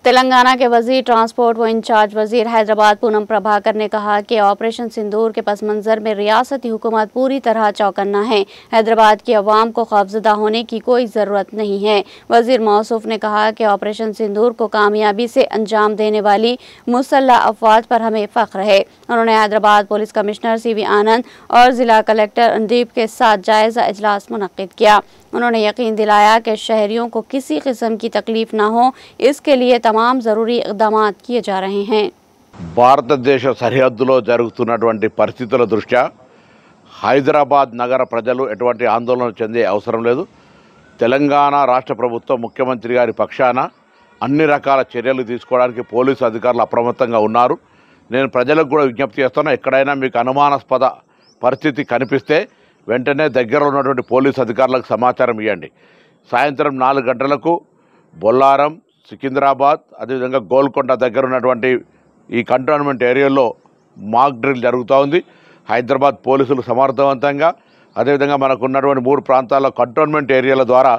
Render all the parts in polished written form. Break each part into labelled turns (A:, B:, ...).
A: तेलंगाना के वजीर ट्रांसपोर्ट व इंचार्ज वजीर हैदराबाद पूनम प्रभाकर ने कहा कि ऑपरेशन सिंदूर के पस मंजर में रियासती हुकूमत पूरी तरह चौकन्ना है। हैदराबाद की अवाम को खौफजदा होने की कोई ज़रूरत नहीं है। वजीर मौसूफ ने कहा कि ऑपरेशन सिंदूर को कामयाबी से अंजाम देने वाली मुसल्लह अफवाज पर हमें फ़ख्र है। उन्होंने हैदराबाद पुलिस कमिश्नर CV आनंद और ज़िला कलेक्टर अंदीप के साथ जायज़ा इजलास मुनक्किद किया। उन्होंने यकीन दिलाया कि शहरियों को किसी किस्म की तकलीफ न हो, इसके लिए तमाम ज़रूरी इक़दाम किए जा रहे हैं।
B: భారతదేశ సరిహద్దులో జరుగుతున్నటువంటి పరిస్థితుల దృష్ట్యా హైదరాబాద్ నగర ప్రజలు ఎటువంటి ఆందోళన చెందే అవసరం లేదు. తెలంగాణ రాష్ట్ర ప్రభుత్వం ముఖ్యమంత్రి గారి పక్షాన అన్ని రకాల చర్యలు తీసుకోవడానికి పోలీసు అధికారులు అప్రమత్తంగా ఉన్నారు. నేను ప్రజలకు కూడా విజ్ఞప్తి చేస్తున్నా, ఎక్కడైనా మీకు అనుమానాస్పద పరిస్థితి కనిపిస్తే వెంటనే దగ్గరలో ఉన్నటువంటి పోలీసు అధికారులకు సమాచారం ఇవ్వండి. సాయంత్రం 4 గంటలకు బొల్లారం, సికింద్రాబాద్, అదేవిధంగా గోల్కొండ దగ్గర ఉన్నటువంటి ఈ కంటోన్మెంట్ ఏరియాలో మాక్ డ్రిల్ జరుగుతూ ఉంది. హైదరాబాద్ పోలీసులు సమర్థవంతంగా, అదేవిధంగా మనకు ఉన్నటువంటి 3 ప్రాంతాల్లో కంటోన్మెంట్ ఏరియాల ద్వారా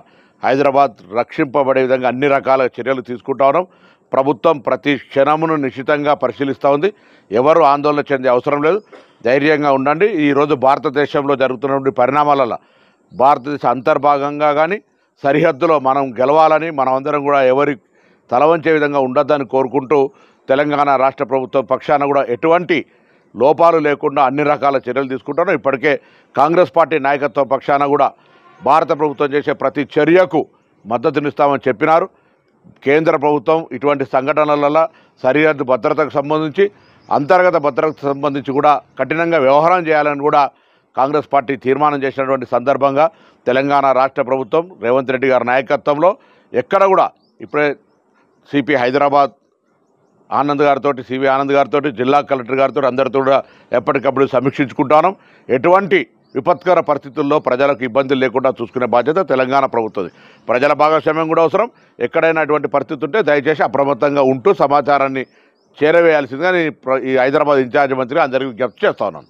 B: హైదరాబాద్ రక్షింపబడే విధంగా అన్ని రకాల చర్యలు తీసుకుంటా ఉన్నాం. ప్రభుత్వం ప్రతి క్షణమును నిశ్చితంగా పరిశీలిస్తూ ఉంది. ఎవరు ఆందోళన చెందే అవసరం లేదు, ధైర్యంగా ఉండండి. ఈరోజు భారతదేశంలో జరుగుతున్నటువంటి పరిణామాలలో భారతదేశ అంతర్భాగంగా కానీ సరిహద్దులో మనం గెలవాలని, మనమందరం కూడా ఎవరి తలవంచే విధంగా ఉండొద్దని కోరుకుంటూ తెలంగాణ రాష్ట్ర ప్రభుత్వం పక్షాన కూడా ఎటువంటి లోపాలు లేకుండా అన్ని రకాల చర్యలు తీసుకుంటాను. ఇప్పటికే కాంగ్రెస్ పార్టీ నాయకత్వం పక్షాన కూడా భారత ప్రభుత్వం చేసే ప్రతి చర్యకు మద్దతునిస్తామని చెప్పినారు. కేంద్ర ప్రభుత్వం ఇటువంటి సంఘటనలలో సరిహద్దు భద్రతకు సంబంధించి, అంతర్గత భద్రతకు సంబంధించి కూడా కఠినంగా వ్యవహారం చేయాలని కూడా కాంగ్రెస్ పార్టీ తీర్మానం చేసినటువంటి సందర్భంగా తెలంగాణ రాష్ట్ర ప్రభుత్వం రేవంత్ రెడ్డి గారి నాయకత్వంలో ఎక్కడ కూడా ఇప్పుడే సిపి హైదరాబాద్ ఆనంద్ గారితో, CV ఆనంద్ గారితో, జిల్లా కలెక్టర్ గారితో అందరితో కూడా ఎప్పటికప్పుడు సమీక్షించుకుంటాను. ఎటువంటి విపత్కర పరిస్థితుల్లో ప్రజలకు ఇబ్బందులు లేకుండా చూసుకునే బాధ్యత తెలంగాణ ప్రభుత్వం. ప్రజల భాగస్వామ్యం కూడా అవసరం. ఎక్కడైనా అటువంటి పరిస్థితి ఉంటే దయచేసి అప్రమత్తంగా ఉంటూ సమాచారాన్ని చేరవేయాల్సిందిగా ఈ హైదరాబాద్ ఇన్ఛార్జ్ మంత్రి అందరికీ విజ్ఞప్తి చేస్తా ఉన్నాను.